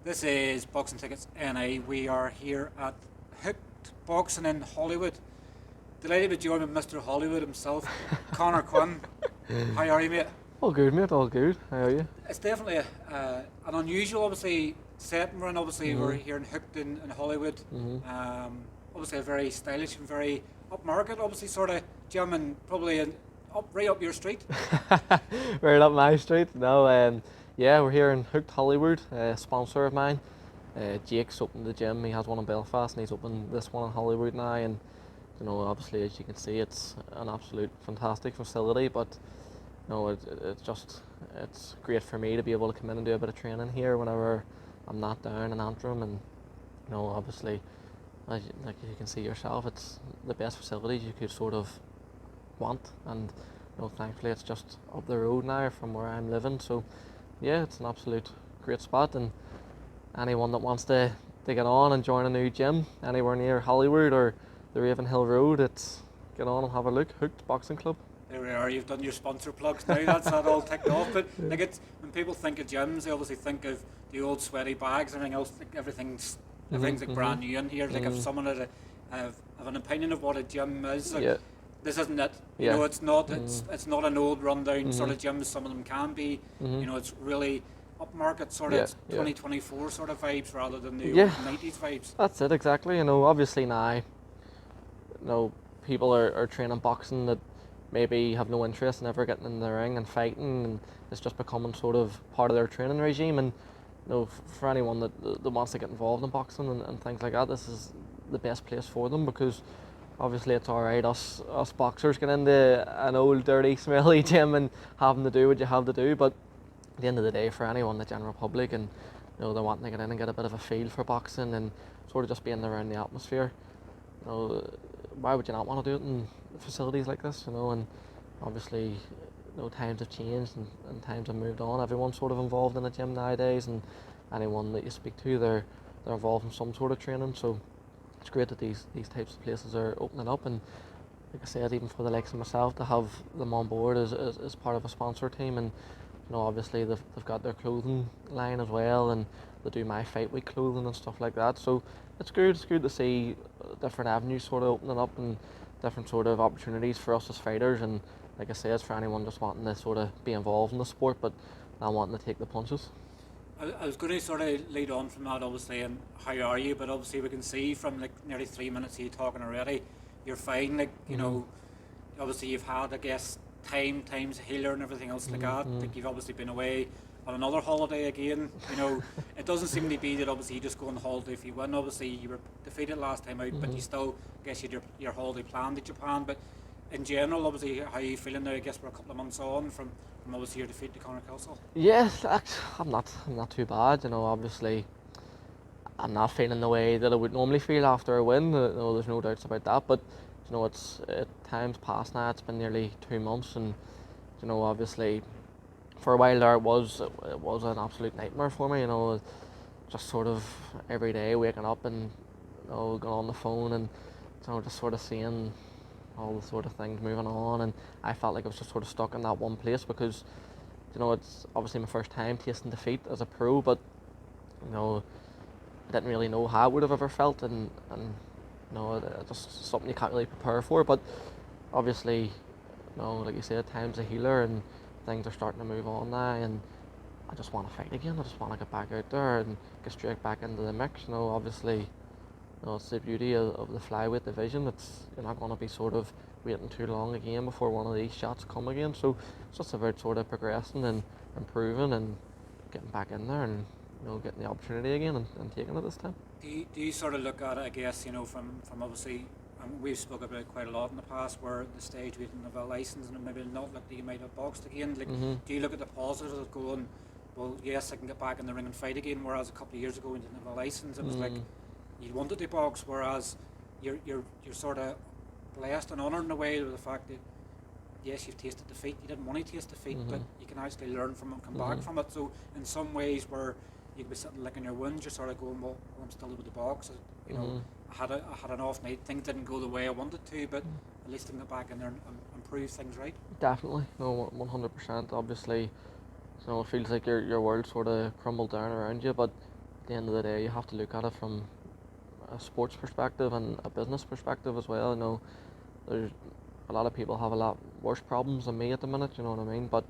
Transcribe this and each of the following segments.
This is Boxing Tickets NA. We are here at Hooked Boxing in Hollywood. Delighted to join with Mr. Hollywood himself, Conor Quinn. How are you, mate? All good, mate, all good. How are you? It's definitely an unusual, obviously, setting we're in. Obviously, we're here in Hooked in Hollywood. Obviously, a very stylish and very upmarket, obviously, sort of gym, and probably right up your street. Right up my street. No, yeah, we're here in Hooked Hollywood, a sponsor of mine. Jake's opened the gym. He has one in Belfast, and he's opened this one in Hollywood now. And obviously, as you can see, it's an absolute fantastic facility. But it's great for me to be able to come in and do a bit of training here whenever I'm not down in Antrim. And obviously, like you can see yourself, it's the best facilities you could sort of want. And thankfully, it's just up the road now from where I'm living. So yeah, it's an absolute great spot, and anyone that wants to get on and join a new gym anywhere near Hollywood or the Ravenhill Road, it's get on and have a look. Hooked Boxing Club. There we are. You've done your sponsor plugs now. That's that all ticked off. But like it's when people think of gyms, they obviously think of the old sweaty bags and everything else. Like everything's like brand new in here. Like if someone had have an opinion of what a gym is, like, this isn't it. You know, it's not. It's not an old rundown sort of gym as some of them can be. It's really upmarket sort of 2024 sort of vibes rather than the old 90s vibes. That's it exactly. Obviously now, people are training boxing that maybe have no interest in ever getting in the ring and fighting, and it's just becoming sort of part of their training regime. And for anyone that wants to get involved in boxing and things like that, this is the best place for them, because obviously it's alright us boxers get into an old dirty smelly gym and having to do what you have to do, but at the end of the day, for anyone, the general public, and they're wanting to get in and get a bit of a feel for boxing and sort of just being around the atmosphere, why would you not want to do it in facilities like this? And obviously times have changed and times have moved on. Everyone's sort of involved in a gym nowadays, and anyone that you speak to, they're involved in some sort of training. So it's great that these types of places are opening up, and like I said, even for the likes of myself to have them on board as part of a sponsor team. And obviously they've got their clothing line as well, and they do my fight week clothing and stuff like that. So it's good to see different avenues sort of opening up and different sort of opportunities for us as fighters. And like I said, it's for anyone just wanting to sort of be involved in the sport but not wanting to take the punches. I was going to sort of lead on from that, obviously, and how are you? But obviously we can see from like nearly 3 minutes of you talking already, you're fine. Like, obviously you've had, I guess, times a healer and everything else like that. Like, you've obviously been away on another holiday again. It doesn't seem to be that obviously you just go on holiday if you win. Obviously you were defeated last time out, but you still, I guess, you had your holiday planned to Japan. But in general, obviously, how are you feeling now? I guess we're a couple of months on from obviously your defeat to Conor Kelsall. Yes, I'm not too bad. Obviously I'm not feeling the way that I would normally feel after a win. There's no doubts about that. But it's time's passed now. It's been nearly 2 months, and obviously for a while there it was an absolute nightmare for me. Just sort of every day waking up and going on the phone and just sort of seeing all the sort of things moving on, and I felt like I was just sort of stuck in that one place, because it's obviously my first time tasting defeat as a pro, but I didn't really know how I would have ever felt, and it's just something you can't really prepare for. But obviously, like you said, time's a healer and things are starting to move on now, and I just want to fight again. I just want to get back out there and get straight back into the mix. Obviously, it's the beauty of the flyweight division. You're not going to be sort of waiting too long again before one of these shots come again. So it's just about sort of progressing and improving and getting back in there and getting the opportunity again and taking it this time. Do you sort of look at it, I guess, from obviously, we've spoken about it quite a lot in the past, where at the stage we didn't have a licence and maybe not look that you might have boxed again. Like, do you look at the positives of going, well, yes, I can get back in the ring and fight again, whereas a couple of years ago when you didn't have a licence, it was like you wanted to box, whereas you're sort of blessed and honoured in a way with the fact that yes, you've tasted defeat, you didn't want to taste defeat, but you can actually learn from it and come back from it. So in some ways where you could be sitting licking your wounds, you're sort of going, well, I'm still able to box. I had an off night, things didn't go the way I wanted to, but at least I can get back in there and improve things, right? Definitely, 100%. Obviously, it feels like your world sort of crumbled down around you, but at the end of the day, you have to look at it from a sports perspective and a business perspective as well. You know, there's a lot of people have a lot worse problems than me at the minute, you know what I mean? But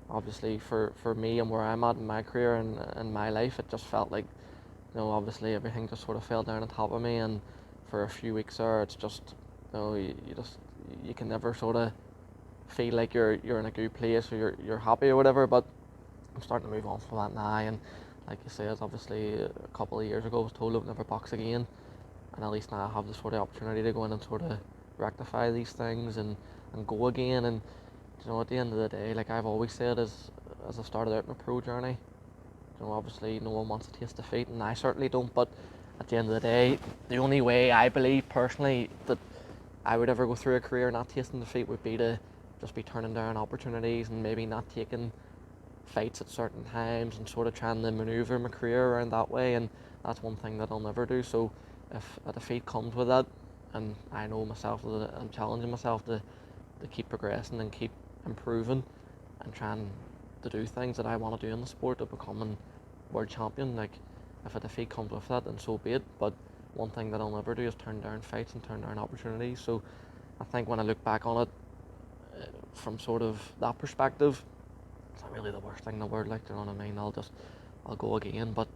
obviously for me and where I'm at in my career and my life, it just felt like, you know, obviously everything just sort of fell down on top of me, and for a few weeks there, it's just, you know, you can never sort of feel like you're in a good place or you're happy or whatever. But I'm starting to move on from that now, and like you said, obviously a couple of years ago I was told I would never box again, and at least now I have the sort of opportunity to go in and sort of rectify these things and go again. And you know, at the end of the day, like I've always said, as I started out my pro journey, you know, obviously no one wants to taste defeat, and I certainly don't, but at the end of the day, the only way I believe personally that I would ever go through a career not tasting defeat would be to just be turning down opportunities and maybe not taking fights at certain times and sort of trying to manoeuvre my career around that way, and that's one thing that I'll never do. So if a defeat comes with that, and I know myself that I'm challenging myself to keep progressing and keep improving and trying to do things that I want to do in the sport of becoming world champion, like if a defeat comes with that, then so be it. But one thing that I'll never do is turn down fights and turn down opportunities. So I think when I look back on it from sort of that perspective, it's not really the worst thing in the world, like, you know what I mean? I'll go again. But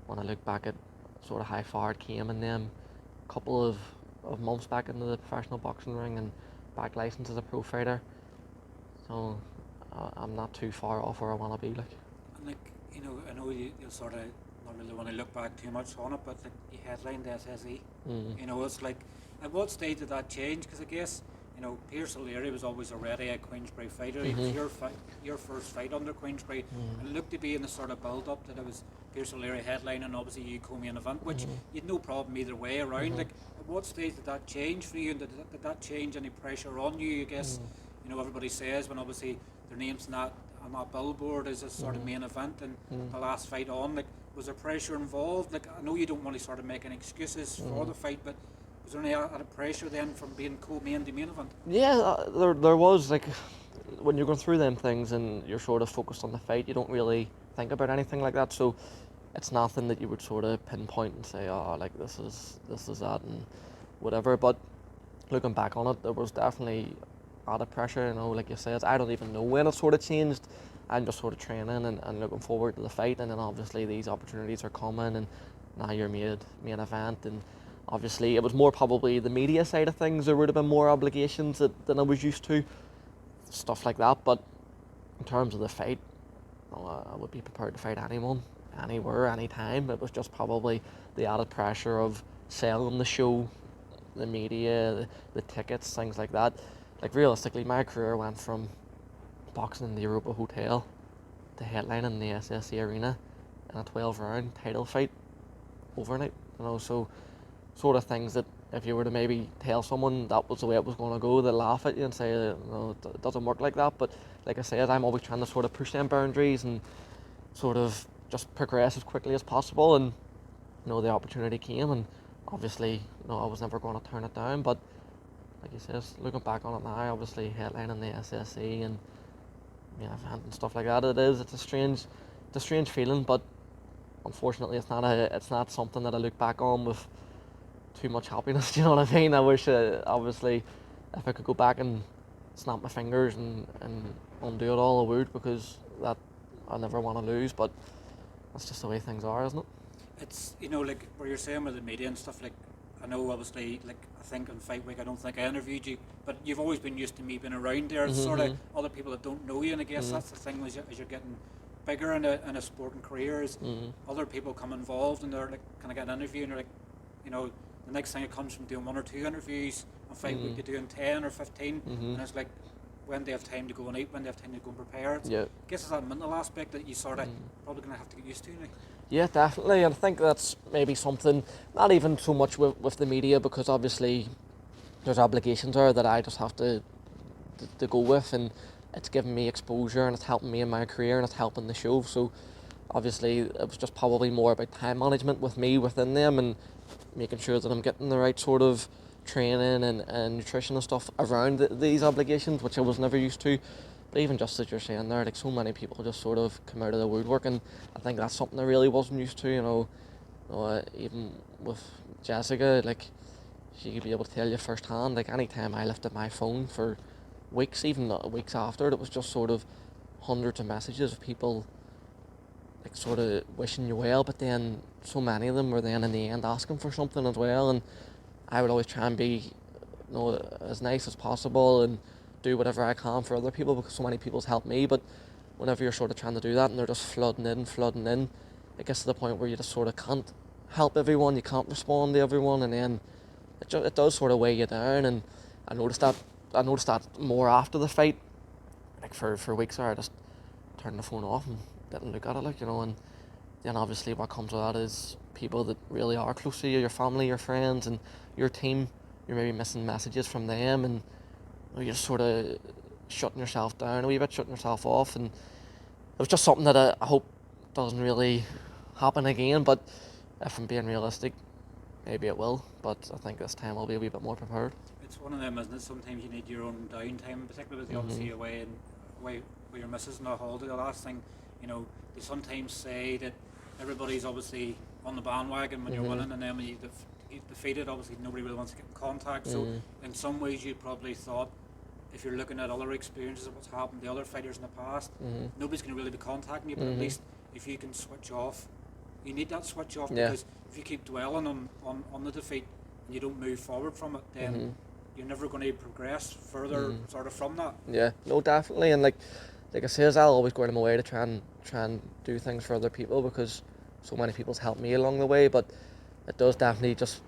when I look back at sort of how far it came in them couple of months back into the professional boxing ring and back licensed as a pro fighter, so I'm not too far off where I want to be, like. And like, you know, I know you sort of not really want to look back too much on it, but like you headlined the SSE, you know, it's like, at what stage did that change? Because I guess, you know, Pierce O'Leary was always already a Queensberry fighter. It was your first fight under Queensberry, and it looked to be in the sort of build-up that it was Pierce O'Leary headline and obviously you co-main event, which you'd no problem either way around. Like, at what stage did that change for you, and did that change any pressure on you? I guess, you know, everybody says when obviously their name's not on that billboard as a sort of main event and the last fight on, like, was there pressure involved? Like, I know you don't want to sort of make any excuses for the fight, but was there any added pressure then from being co-main to main event? Yeah, there was, like, when you're going through them things and you're sort of focused on the fight, you don't really think about anything like that. So it's nothing that you would sort of pinpoint and say, oh, like this is that and whatever. But looking back on it, there was definitely added pressure. You know, like you said, I don't even know when it sort of changed. I'm just sort of training and looking forward to the fight, and then obviously these opportunities are coming, and now you're main event, and obviously it was more probably the media side of things. There would have been more obligations than I was used to, stuff like that. But in terms of the fight, you know, I would be prepared to fight anyone, anywhere, anytime. It was just probably the added pressure of selling the show, the media, the tickets, things like that. Like, realistically, my career went from boxing in the Europa Hotel to headlining the SSE Arena in a 12-round title fight overnight. You know, so sort of things that if you were to maybe tell someone that was the way it was going to go, they'd laugh at you and say, you know, it doesn't work like that. But like I said, I'm always trying to sort of push them boundaries and sort of just progress as quickly as possible. And you know, the opportunity came, and obviously, you know, I was never going to turn it down. But like you said, looking back on it now, obviously headlining the SSE and event and stuff like that, it's a strange feeling. But unfortunately, it's not something that I look back on with too much happiness. Do you know what I mean? I wish, obviously, if I could go back and snap my fingers and undo it all, I would, because that I never want to lose. But that's just the way things are, isn't it? It's, you know, like where you're saying with the media and stuff, like, I know obviously, like, I think on Fight Week, I don't think I interviewed you, but you've always been used to me being around there. It's sort of other people that don't know you, and I guess that's the thing as you're getting bigger in a sporting career, is other people come involved and they're like, can I get an interview? And they're like, you know, the next thing it comes from doing 1 or 2 interviews on Fight Week to doing 10 or 15, and it's like, when they have time to go and eat, when they have time to go and prepare. I guess it's that mental aspect that you sort of probably going to have to get used to now. Yeah, definitely. And I think that's maybe something, not even so much with the media, because obviously there's obligations there that I just have to go with, and it's giving me exposure and it's helping me in my career and it's helping the show. So obviously it was just probably more about time management with me within them, and making sure that I'm getting the right sort of training and nutrition and stuff around these obligations, which I was never used to. But even just as you're saying there, like, so many people just sort of come out of the woodwork, and I think that's something I really wasn't used to. You know, Even with Jessica, like, she could be able to tell you firsthand, like, anytime I lifted my phone for weeks, even weeks after, it was just sort of hundreds of messages of people, like, sort of wishing you well, but then so many of them were then in the end asking for something as well, and I would always try and be, as nice as possible and do whatever I can for other people, because so many people's helped me. But whenever you're sort of trying to do that and they're just flooding in, it gets to the point where you just sort of can't help everyone, you can't respond to everyone, and then it does sort of weigh you down. And I noticed that more after the fight. Like, for weeks there, I just turned the phone off and didn't look at it, like, and then obviously what comes with that is people that really are close to you, your family, your friends, and your team. You're maybe missing messages from them, and you're just sort of shutting yourself down a wee bit, shutting yourself off. And it was just something that I hope doesn't really happen again. But if I'm being realistic, maybe it will. But I think this time I'll be a wee bit more prepared. It's one of them, isn't it? Sometimes you need your own downtime, particularly with obviously away with your missus and a holiday. The last thing, they sometimes say that everybody's obviously on the bandwagon when you're winning, and then when you defeated, obviously nobody really wants to get in contact. So in some ways you probably thought, if you're looking at other experiences of what's happened to other fighters in the past, nobody's going to really be contacting you, but at least if you can switch off, you need that switch off, because if you keep dwelling on the defeat and you don't move forward from it, then you're never going to progress further sort of from that. Yeah, no, definitely. And like I says, I'll always go out of my way to try and do things for other people, because so many people's helped me along the way. But it does definitely just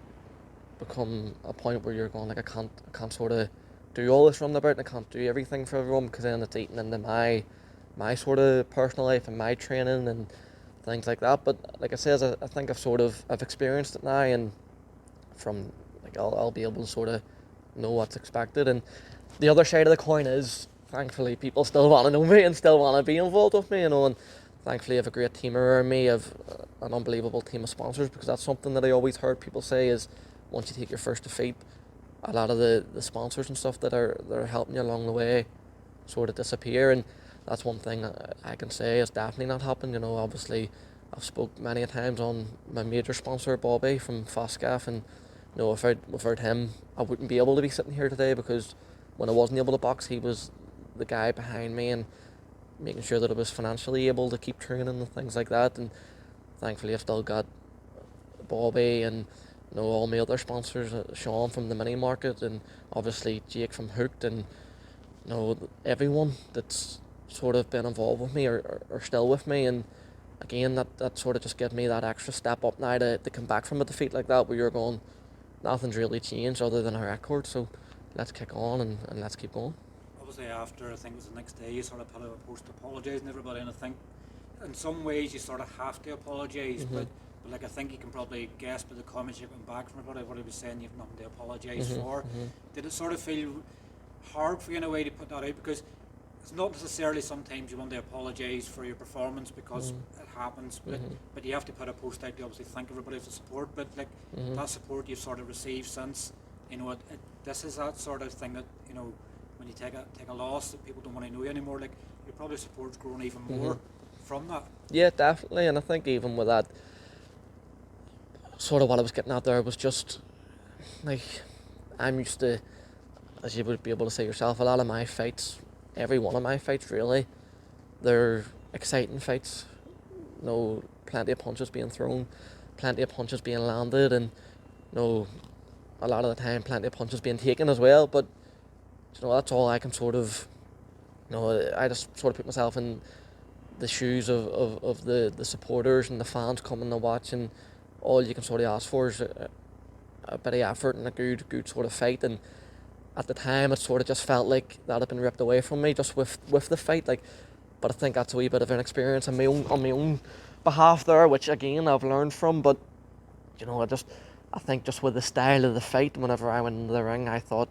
become a point where you're going, like, I can't sort of do all this running about, and I can't do everything for everyone, because then it's eating into my sort of personal life and my training and things like that. But like I says, I think I've experienced it now, and from, like, I'll be able to sort of know what's expected. And the other side of the coin is, thankfully, people still want to know me and still want to be involved with me, and thankfully I have a great team around me. I have an unbelievable team of sponsors, because that's something that I always heard people say is, once you take your first defeat, a lot of the sponsors and stuff that are helping you along the way sort of disappear. And that's one thing I can say is definitely not happened. Obviously I've spoke many a times on my major sponsor, Bobby from Foscaf, and without him I wouldn't be able to be sitting here today, because when I wasn't able to box, he was the guy behind me and making sure that I was financially able to keep training and things like that. And thankfully I've still got Bobby and all my other sponsors, Sean from the mini market, and obviously Jake from Hooked, and everyone that's sort of been involved with me are still with me. And again, that sort of just gives me that extra step up now to come back from a defeat like that, where you're going, nothing's really changed other than our record, so let's kick on and let's keep going. Obviously after, I think it was the next day, you sort of put out a post apologising to everybody, and I think in some ways you sort of have to apologise, but like, I think you can probably guess by the comments you're getting back from everybody what he was saying, you've nothing to apologise for. Did it sort of feel hard for you in a way to put that out? Because it's not necessarily sometimes you want to apologise for your performance, because it happens, but you have to put a post out to obviously thank everybody for the support. But like, that support you've sort of received since, this is that sort of thing that, when you take a loss, that people don't want to know you anymore, like, your probably support's grown even more from that. Yeah, definitely. And I think even with that, sort of what I was getting at there was just, like, I'm used to, as you would be able to say yourself, a lot of my fights, every one of my fights really, they're exciting fights. Plenty of punches being thrown, plenty of punches being landed, and a lot of the time plenty of punches being taken as well. But that's all I can sort of, I just sort of put myself in the shoes of the supporters and the fans coming to watch, and all you can sort of ask for is a bit of effort and a good sort of fight. And at the time it sort of just felt like that had been ripped away from me just with the fight, like. But I think that's a wee bit of an experience on my own behalf there, which again I've learned from. But I think just with the style of the fight, whenever I went into the ring, I thought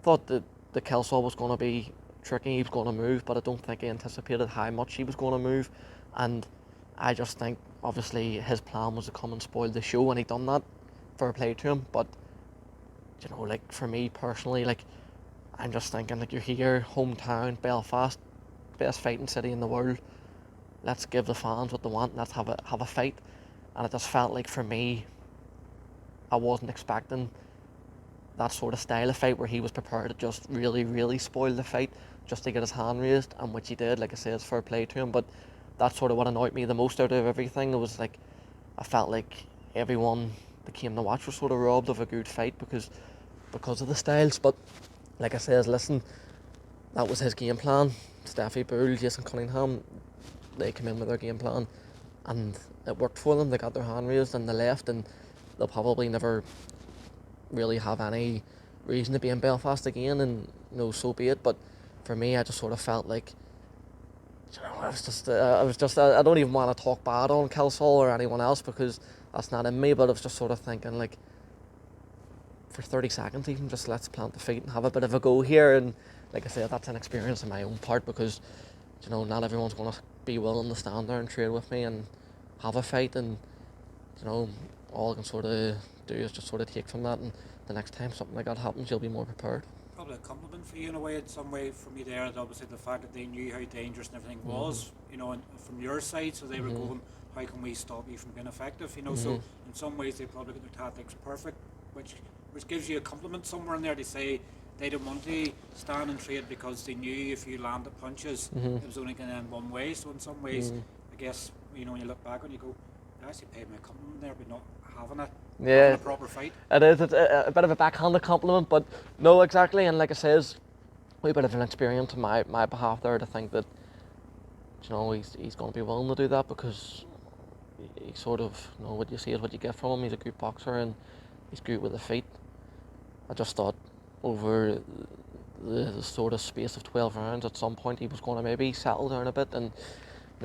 that the Kelsall was going to be tricky, he was going to move, but I don't think he anticipated how much he was going to move. And I just think, obviously, his plan was to come and spoil the show, and he done that. Fair play to him. But, like, for me personally, like, I'm just thinking, like, you're here, hometown, Belfast, best fighting city in the world. Let's give the fans what they want, let's have a fight. and it just felt like for me, I wasn't expecting that sort of style of fight where he was prepared to just really, really spoil the fight just to get his hand raised, and which he did. Like I say, it's fair play to him, but that's sort of what annoyed me the most out of everything. It was like, I felt like everyone that came to watch was sort of robbed of a good fight because of the styles. But like I says, listen, that was his game plan. Steffi Bull, Jason Cunningham, they came in with their game plan and it worked for them. They got their hand raised and they left, and they'll probably never really have any reason to be in Belfast again, and so be it. But for me, I just sort of felt like, I don't even want to talk bad on Kelsall or anyone else because that's not in me, but I was just sort of thinking, like, for 30 seconds even, just let's plant the feet and have a bit of a go here. And like I said, that's an experience on my own part because not everyone's going to be willing to stand there and trade with me and have a fight, and all I can sort of do is just sort of take from that, and the next time something like that happens, you'll be more prepared. Probably a compliment for you in a way, in some way, from you there. Obviously, the fact that they knew how dangerous and everything was, and from your side, so they were going, how can we stop you from being effective? So in some ways, they probably got their tactics perfect, which gives you a compliment somewhere in there. They say they didn't want to stand and trade because they knew if you landed punches, it was only going to end one way. So in some ways, I guess when you look back and you go, I actually paid my compliment there, but not having a proper fight. It is. It's a bit of a backhanded compliment, but no, exactly. And like I says, a wee bit of an experience on my behalf there to think that he's going to be willing to do that, because he sort of, what you see is what you get from him. He's a good boxer and he's good with the feet. I just thought over the sort of space of 12 rounds, at some point he was going to maybe settle down a bit, and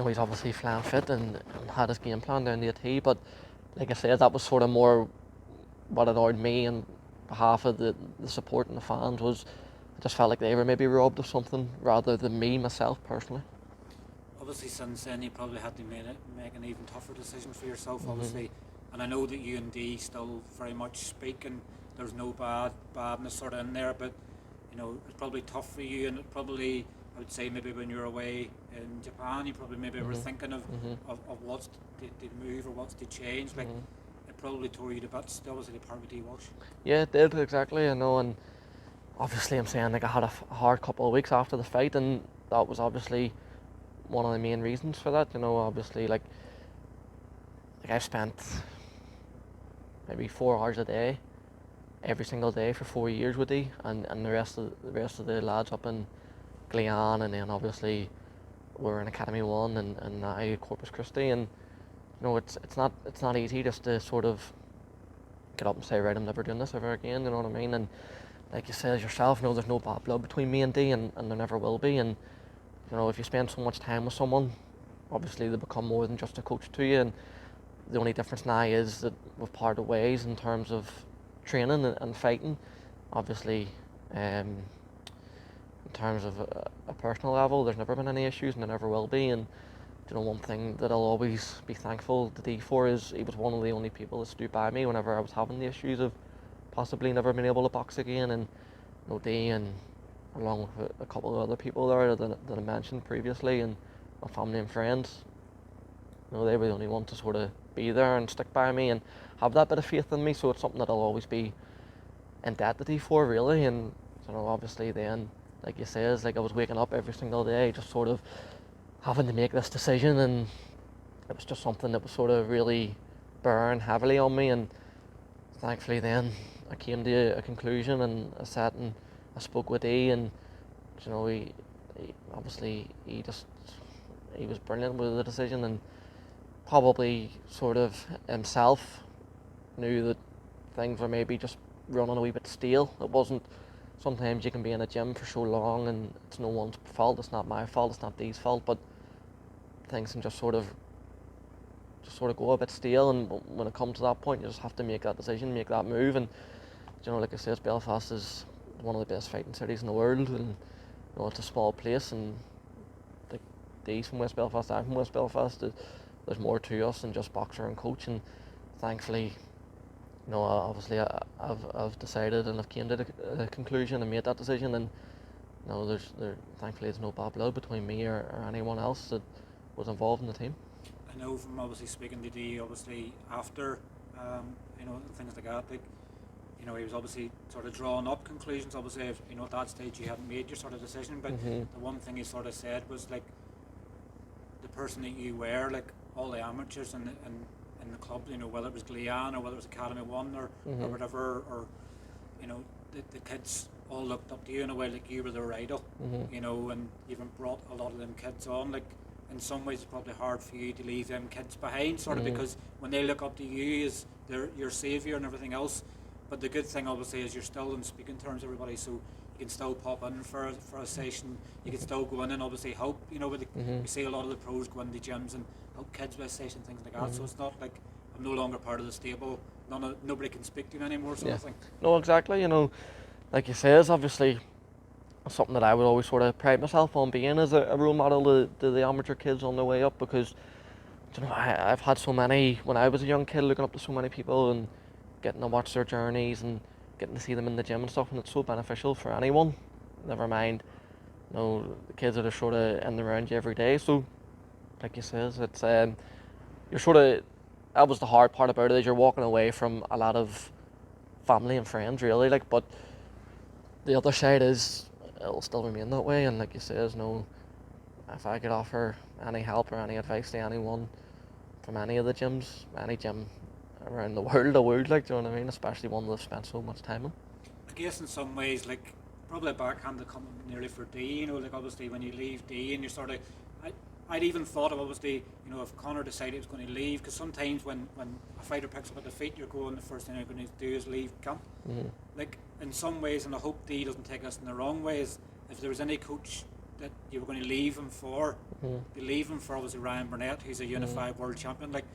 he's obviously flying fit and had his game plan down the tee. But like I said, that was sort of more what annoyed me on behalf of the support and the fans. Was I just felt like they were maybe robbed of something rather than me, myself, personally. Obviously, since then, you probably had to make an even tougher decision for yourself, obviously. And I know that you and Dee still very much speak, and there's no badness sort of in there, but it's probably tough for you, and it probably, I would say, maybe when you're away in Japan, you probably maybe were thinking of what's to move or what's to change. Like, it probably tore you to bits, obviously, the part with Dee Walsh. Yeah, it did, exactly. I know, and obviously I'm saying, like, I had a hard couple of weeks after the fight, and that was obviously one of the main reasons for that. Obviously, like I've spent maybe 4 hours a day every single day for 4 years with Dee, and the rest of the lads up in Gleann, and then obviously we're in Academy 1 and now Corpus Christi, and it's not easy just to sort of get up and say, right, I'm never doing this ever again, you know what I mean? And like you said yourself, there's no bad blood between me and Dee, and there never will be. And if you spend so much time with someone, obviously they become more than just a coach to you. And the only difference now is that we've parted ways in terms of training and fighting. Obviously, in terms of a personal level, there's never been any issues, and there never will be. And one thing that I'll always be thankful to Dee for is he was one of the only people that stood by me whenever I was having the issues of possibly never being able to box again. And Dee, and along with a couple of other people there that I mentioned previously, and my family and friends, they were the only ones to sort of be there and stick by me and have that bit of faith in me. So it's something that I'll always be in debt to Dee for, really. And obviously then, like you say, I was waking up every single day just sort of having to make this decision, and it was just something that was sort of really bearing heavily on me. And thankfully then I came to a conclusion, and I sat and I spoke with Dee, and he obviously he was brilliant with the decision, and probably sort of himself knew that things were maybe just running a wee bit stale. It wasn't, sometimes you can be in a gym for so long and it's no one's fault, it's not my fault, it's not Dee's fault, but things can just sort of go a bit stale, and when it comes to that point you just have to make that decision, make that move. And like I said, Belfast is one of the best fighting cities in the world, and it's a small place, and like Dee's from West Belfast, I'm from West Belfast, there's more to us than just boxer and coach. And thankfully, obviously I've decided and I've came to the conclusion and made that decision, and thankfully there's no bad blood between me or anyone else that was involved in the team. I know from obviously speaking to Dee, obviously after, things like that, like, he was obviously sort of drawing up conclusions. Obviously, if, at that stage you hadn't made your sort of decision, but the one thing he sort of said was like, the person that you were, like all the amateurs in the club, whether it was Gleann or whether it was Academy 1 or whatever, or, the kids all looked up to you in a way like you were their idol, and even brought a lot of them kids on. Like, in some ways it's probably hard for you to leave them kids behind, sort of, because when they look up to you as your saviour and everything else. But the good thing obviously is you're still in speaking terms with everybody, so you can still pop in for a session, you can still go in and obviously help, we see a lot of the pros go into gyms and help kids with a session, things like that, so it's not like I'm no longer part of the stable, nobody can speak to me anymore, sort of thing. No, exactly, like you say, it's obviously something that I would always sort of pride myself on being as a role model to the amateur kids on their way up, because I've had so many, when I was a young kid, looking up to so many people and getting to watch their journeys and getting to see them in the gym and stuff, and it's so beneficial for anyone, never mind the kids that are sort of in and around you every day. So like you says, it's you're sort of, that was the hard part about it, is you're walking away from a lot of family and friends really, like, but the other side is it'll still remain that way. And like you says, if I could offer any help or any advice to anyone from any of the gyms, any gym around the world, I would, like, do you know what I mean, especially one that I've spent so much time in. I guess in some ways, like, probably a backhanded comment nearly for D, like obviously when you leave D and you're sort of, I'd even thought of obviously, if Conor decided he was going to leave, because sometimes when a fighter picks up a defeat, you're going, the first thing you're going to do is leave camp. Like, in some ways, and I hope D doesn't take us in the wrong ways, if there was any coach that you were going to leave him for, they leave him for obviously Ryan Burnett, who's a unified world champion. Like,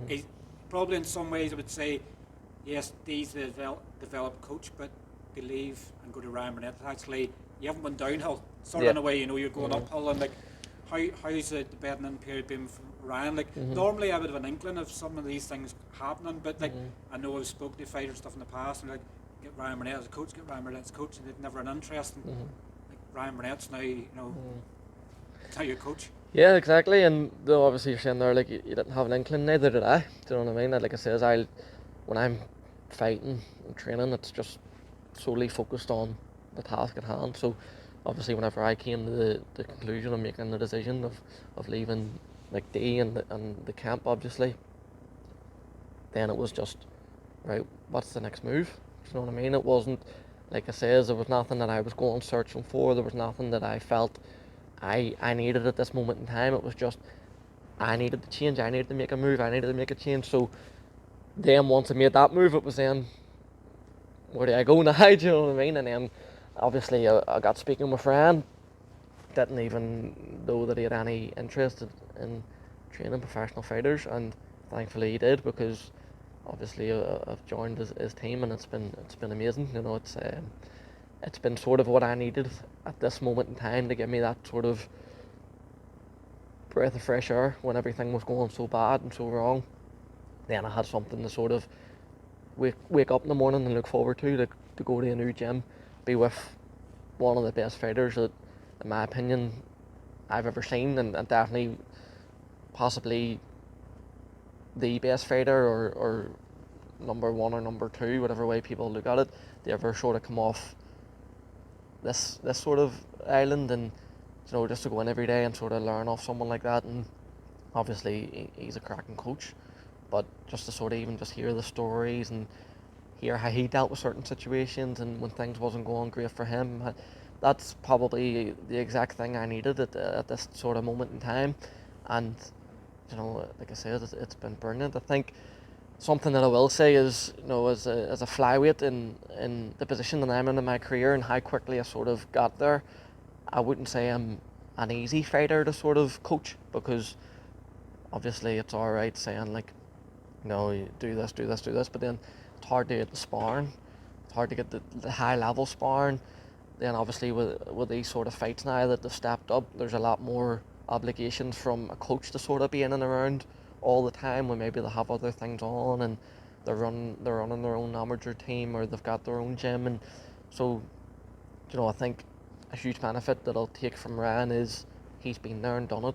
he's probably in some ways I would say, yes, D's the developed coach, but they leave and go to Ryan Burnett. Actually, you haven't went downhill, sort of in a way, you're going uphill, and like, how's the betting in period been for Ryan? Like, normally I would have an inkling of some of these things happening, but like, I know I've spoken to fighters stuff in the past, and like, get Ryan Burnett as a coach, and they'd never an interest in, like, Ryan Burnett's now, that's how you coach. Yeah, exactly, and though obviously you're saying there, like, you didn't have an inkling, neither did I, do you know what I mean? Like I says, when I'm fighting and training, it's just solely focused on the task at hand. So obviously whenever I came to the conclusion of making the decision of leaving, like, D and the camp, obviously, then it was just, right, what's the next move? Do you know what I mean? It wasn't, like I says, there was nothing that I was going searching for, there was nothing that I felt I needed at this moment in time. It was just, I needed to change, I needed to make a move, I needed to make a change. So then once I made that move, it was then, where do I go now? Do you know what I mean? And then obviously I got speaking with Fran, didn't even know that he had any interest in training professional fighters, and thankfully he did, because obviously I've joined his team, and it's been amazing. It's been sort of what I needed at this moment in time to give me that sort of breath of fresh air when everything was going so bad and so wrong. Then I had something to sort of wake up in the morning and look forward to go to a new gym, be with one of the best fighters that, in my opinion, I've ever seen, and definitely possibly the best fighter, or number one or number two, whatever way people look at it, to ever sort of come off this sort of island, and just to go in every day and sort of learn off someone like that. And obviously he's a cracking coach, but just to sort of even just hear the stories and hear how he dealt with certain situations, and when things wasn't going great for him, that's probably the exact thing I needed at this sort of moment in time. And like I said, it's been brilliant. I think something that I will say is, as a flyweight in the position that I'm in my career and how quickly I sort of got there, I wouldn't say I'm an easy fighter to sort of coach, because obviously it's alright saying, like, you do this, but then it's hard to get the sparring, it's hard to get the high level sparring. Then obviously with these sort of fights now that they've stepped up, there's a lot more obligations from a coach to sort of be in and around all the time, when maybe they have other things on and they're running their own amateur team, or they've got their own gym. And so I think a huge benefit that I'll take from Ryan is he's been there and done it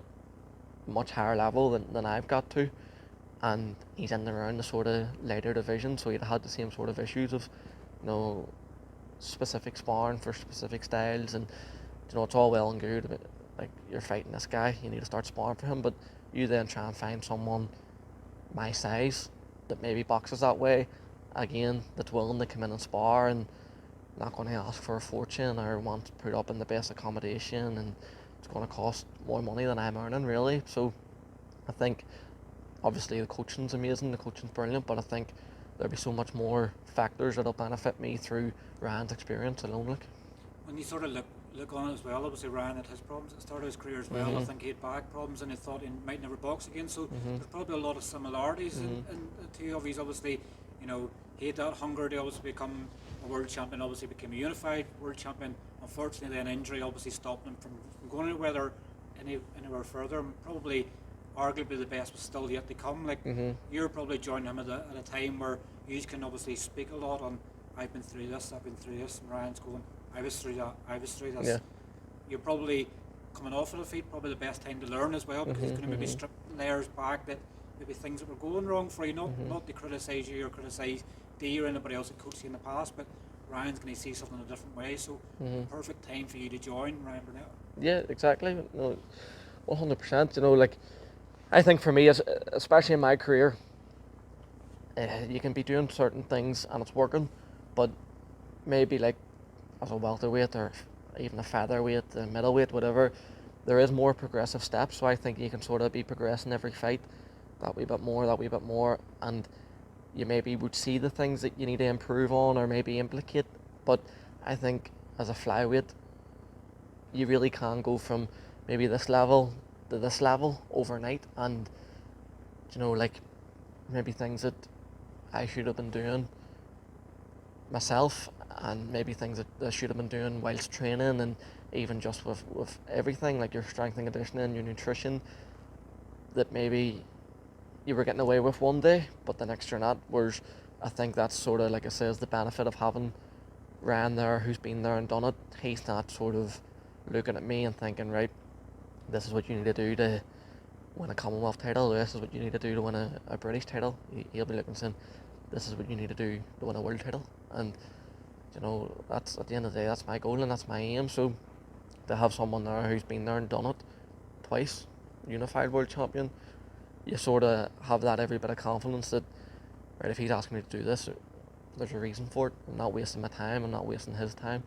much higher level than I've got to, and he's in and around the sort of lighter division, so he'd had the same sort of issues of, you know, specific sparring for specific styles, and you know, it's all well and good, but like, you're fighting this guy, you need to start sparring for him, but you then try and find someone my size that maybe boxes that way, again, that's willing to come in and spar and not going to ask for a fortune or want to put up in the best accommodation, and it's going to cost more money than I'm earning, really. So I think obviously the coaching's amazing, the coaching's brilliant, but I think there'll be so much more factors that'll benefit me through Ryan's experience alone. Like, when you sort of look on it as well, obviously Ryan had his problems at the start of his career as well. I think he had back problems and he thought he might never box again, so there's probably a lot of similarities in the two of these. Obviously, you know, he had that hunger to obviously become a world champion, obviously became a unified world champion. Unfortunately, then injury obviously stopped him from going anywhere further, and probably arguably the best was still yet to come. Like, you're probably joining him at a time where you can obviously speak a lot on, I've been through this, and Ryan's going, I was through this. Yeah. You're probably coming off of the feet, probably the best time to learn as well, because it's going to maybe strip layers back, that maybe things that were going wrong for you, not to criticise you or criticise Dee or anybody else that coached you in the past, but Ryan's going to see something in a different way, so perfect time for you to join Ryan Burnett. Yeah, exactly. No, 100%. You know, like, I think for me, especially in my career, you can be doing certain things and it's working, but maybe like as a welterweight or even a featherweight, a middleweight, whatever, there is more progressive steps. So I think you can sort of be progressing every fight, that wee bit more, and you maybe would see the things that you need to improve on or maybe implicate. But I think as a flyweight, you really can go from maybe this level to this level overnight, and you know, like, maybe things that I should have been doing myself, and maybe things that I should have been doing whilst training, and even just with everything, like your strength and conditioning, your nutrition, that maybe you were getting away with one day, but the next you're not. Whereas I think that's sort of, like I say, is the benefit of having Ryan there, who's been there and done it. He's not sort of looking at me and thinking, right, this is what you need to do to win a Commonwealth title, this is what you need to do to win a British title. He'll be looking and saying, this is what you need to do to win a world title. And you know, that's, at the end of the day, that's my goal and that's my aim. So to have someone there who's been there and done it twice, unified world champion, you sort of have that every bit of confidence that, right, if he's asking me to do this, there's a reason for it. I'm not wasting my time, I'm not wasting his time.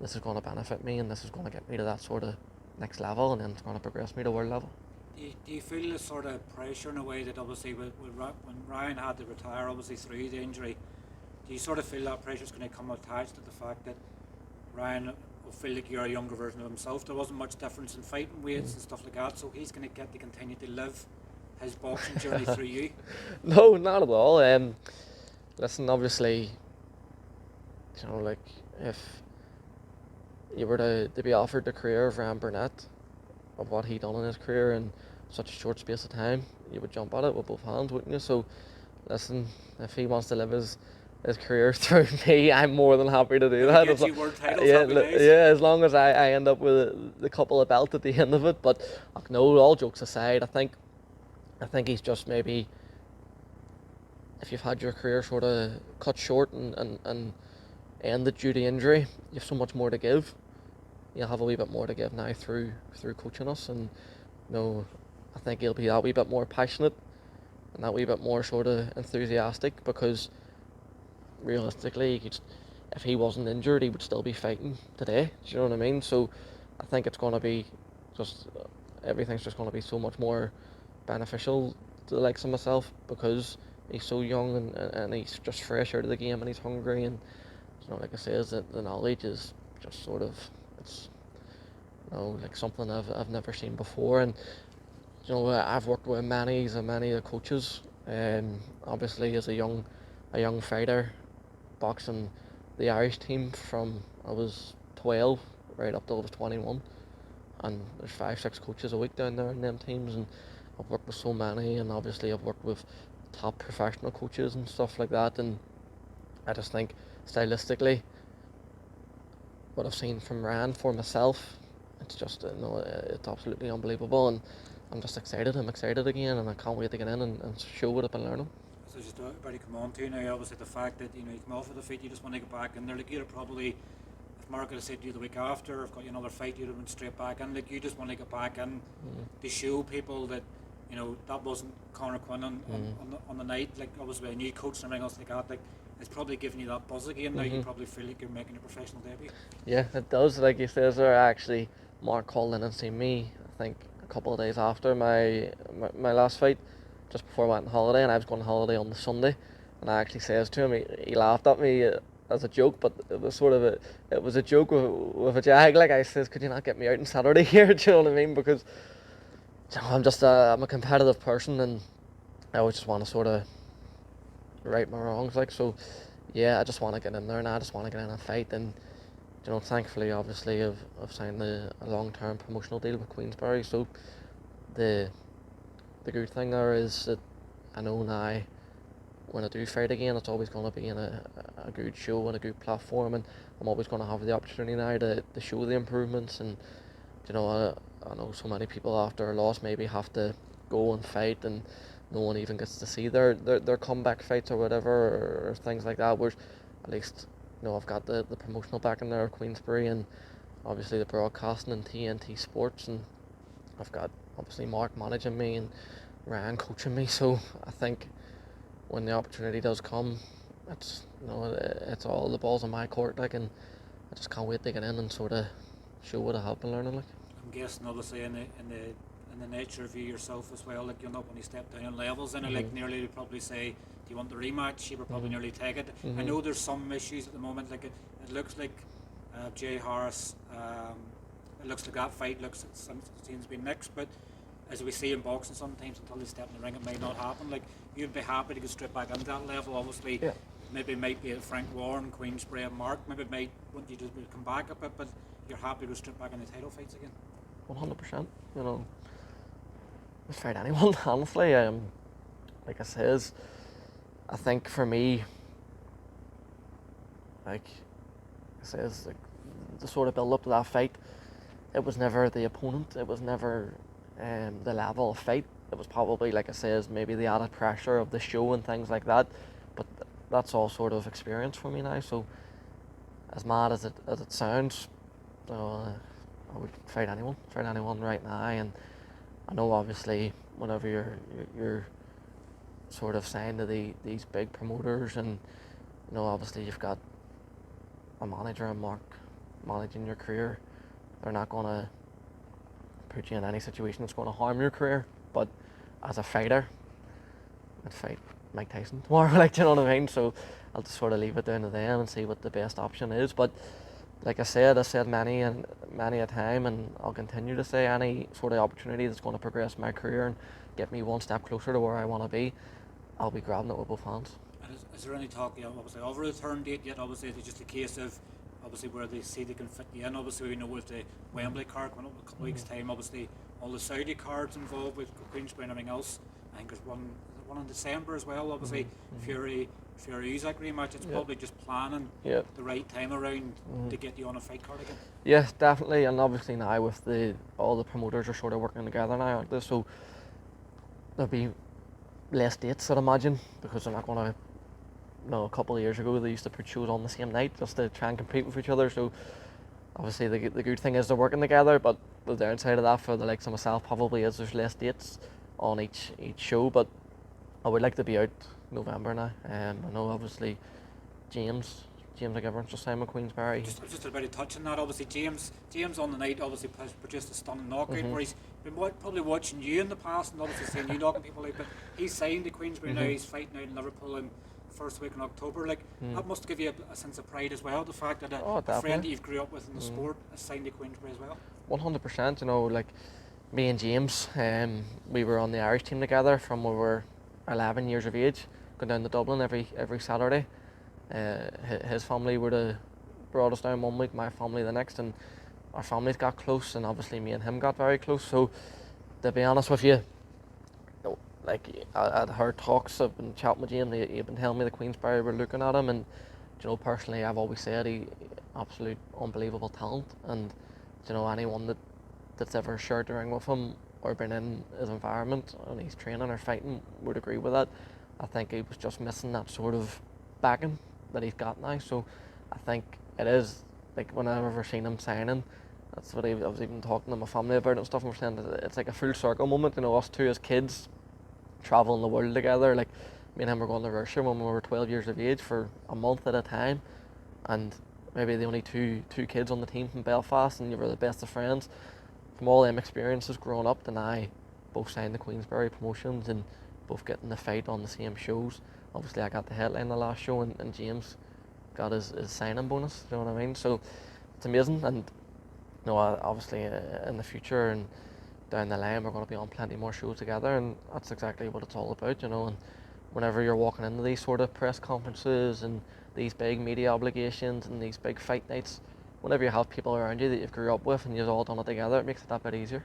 This is going to benefit me, and this is going to get me to that sort of next level, and then it's going to progress me to world level. Do you feel this sort of pressure in a way that obviously when Ryan had to retire, obviously through the injury, do you sort of feel that pressure is going to come attached to the fact that Ryan will feel like you're a younger version of himself? There wasn't much difference in fighting weights and stuff like that, so he's going to get to continue to live his boxing journey through you? No, not at all. Listen, obviously, you know, like, if you were to be offered the career of Ryan Burnett, of what he done in his career in such a short space of time, you would jump at it with both hands, wouldn't you? So, listen, if he wants to live his career through me, I'm more than happy to do that. Get you world titles, yeah, nice. yeah, as long as I end up with the couple of belts at the end of it. But no, all jokes aside, I think he's just, maybe, if you've had your career sort of cut short and ended due to injury, you have so much more to give. You'll have a wee bit more to give now through coaching us, and you know, I think he'll be that wee bit more passionate and that wee bit more sort of enthusiastic, because realistically, if he wasn't injured, he would still be fighting today. Do you know what I mean? So I think it's going to be just, everything's just going to be so much more beneficial to the likes of myself, because he's so young and he's just fresh out of the game and he's hungry, and you know, like I say, the knowledge is just sort of, it's, you know, like something I've never seen before. And you know, I've worked with many of the coaches, obviously as a young fighter, boxing the Irish team from I was 12 right up till I was 21, and there's 5-6 coaches a week down there in them teams, and I've worked with so many, and obviously I've worked with top professional coaches and stuff like that, and I just think stylistically what I've seen from Ryan for myself, it's just, you know, it's absolutely unbelievable. And I'm just excited. I'm excited again, and I can't wait to get in and show what I've been learning. So just about to come on to now, obviously the fact that you come off of the fight, you just want to get back in there. Like you'd have probably, if Mark had said to you the week after, I've got you another fight, you'd have went straight back in. Like you just want to get back in to show people that that wasn't Conor Quinn on the night. Like obviously a new coach and everything else like that. Like it's probably giving you that buzz again. Now you probably feel like you're making your professional debut. Yeah, it does. Like you said, there actually Mark called in and seen me. I think a couple of days after my last fight, just before I went on holiday, and I was going on holiday on the Sunday, and I actually says to him, he laughed at me as a joke, but it was sort of it was a joke with a jag. Like I says, could you not get me out on Saturday here? Do you know what I mean? Because I'm just I'm a competitive person, and I always just want to sort of right my wrongs. Like so, yeah, I just want to get in there, and I just want to get in and fight. And thankfully, obviously, I've signed a long-term promotional deal with Queensberry. So the good thing there is that I know now when I do fight again, it's always going to be in a good show and a good platform, and I'm always going to have the opportunity now to show the improvements. And I know so many people after a loss maybe have to go and fight, and no one even gets to see their comeback fights or whatever, or things like that. Whereas at least I've got the promotional back in there of Queensberry, and obviously the broadcasting and TNT Sports, and I've got obviously Mark managing me and Ryan coaching me. So I think when the opportunity does come, it's it's all the balls in my court, like, and I just can't wait to get in and sort of show what I have been learning. Like I'm guessing obviously in the nature of you yourself as well, like you're not when you step down in levels, and like nearly you'd probably say, do you want the rematch? You would probably nearly take it. I know there's some issues at the moment, like it looks like Jay Harris, it looks like that fight seems to be next, but as we see in boxing sometimes until they step in the ring it may not happen. Like you'd be happy to go straight back into that level, obviously. Yeah. Maybe it might be at Frank Warren, Queensberry and Mark, maybe it might want you to come back a bit, but you're happy to go straight back into title fights again. 100%, just fight anyone, honestly. Like I says, I think for me, like I says, like the sort of build up to that fight, it was never the opponent, it was never the level of fight. It was probably, like I says, maybe the added pressure of the show and things like that. But that's all sort of experience for me now. So as mad as it sounds, I would fight anyone right now. And I know obviously whenever you're sort of signed to these big promoters, and obviously you've got a manager and Mark managing your career, they're not going to put you in any situation that's going to harm your career. But as a fighter, I'd fight Mike Tyson tomorrow, like, do you know what I mean? So I'll just sort of leave it down to them and see what the best option is. But like I said many a time, and I'll continue to say, any sort of opportunity that's going to progress my career and get me one step closer to where I want to be, I'll be grabbing it with both hands. And is there any talk, obviously, of a return date yet? Obviously, it's just a case of obviously where they see they can fit you in. Obviously, we know with the Wembley card coming up in a couple of weeks' time, obviously all the Saudi cards involved with Queensberry and everything else. I think there's one in December as well. Obviously, Fury Isaac rematch. It's probably just planning the right time around to get you on a fight card again. Yeah, definitely. And obviously now with all the promoters are sort of working together now, aren't they? So there'll be less dates, I'd imagine, because they're not going to. A couple of years ago they used to put shows on the same night just to try and compete with each other. So obviously the good thing is they're working together, but the downside of that for the likes of myself probably is there's less dates on each show. But I would like to be out November now. I know obviously James McGivern's just signed with Queensberry. Just about to touch on that. Obviously James on the night obviously produced a stunning knockout where he's been probably watching you in the past and obviously seeing you knocking people out, but he's signed to Queensberry now. He's fighting out in Liverpool in first week in October. Like that must give you a sense of pride as well, the fact that a friend that you've grew up with in the sport has signed to Queensberry as well. 100%. Like me and James, we were on the Irish team together from when we were 11 years of age, going down to Dublin every Saturday. His family brought us down one week, my family the next, and our families got close, and obviously me and him got very close. So to be honest with you, like I'd heard talks, I've been chatting with James, he'd been telling me the Queensberry were looking at him, and personally I've always said he absolute unbelievable talent, and anyone that's ever shared the ring with him or been in his environment and he's training or fighting would agree with that. I think he was just missing that sort of backing that he's got now. So I think it is, like, when I've ever seen him signing, that's what I was even talking to my family about and stuff, and we're saying that it's like a full circle moment, you know, us two as kids travelling the world together. Like, me and him were going to Russia when we were 12 years of age for a month at a time, and maybe the only two kids on the team from Belfast, and you were the best of friends. From all them experiences growing up, then I both signed the Queensberry promotions and both getting the fight on the same shows. Obviously I got the headline the last show, and James got his signing bonus, you know what I mean? So it's amazing, and you know, obviously in the future and down the line we're going to be on plenty more shows together, and that's exactly what it's all about, you know. And whenever you're walking into these sort of press conferences and these big media obligations and these big fight nights, whenever you have people around you that you've grew up with and you've all done it together, it makes it that bit easier.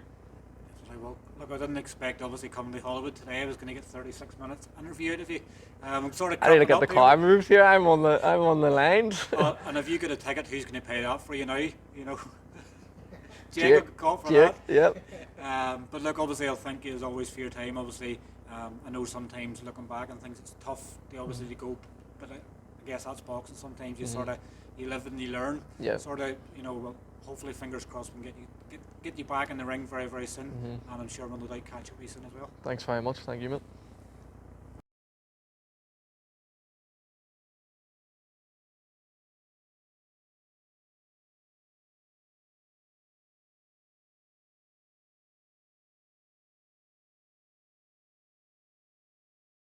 Well, look, I didn't expect, obviously, coming to Hollywood today I was going to get 36 minutes interview out of you. I'm sort of I need to get the car here. moves here. I'm on the lines. And if you get a ticket, who's going to pay that for you now? You know, Jake, Jake got for Jake, that. yep. But look, obviously, I'll thank you as always for your time. Obviously, I know sometimes looking back and things, it's tough to obviously to go, but I guess that's boxing. Sometimes you sort of you live and you learn. Yeah. Sort of, you know. Well, hopefully, fingers crossed, we can get you back in the ring very, very soon, and I'm sure we'll no doubt catch up with you soon as well. Thanks very much. Thank you, mate.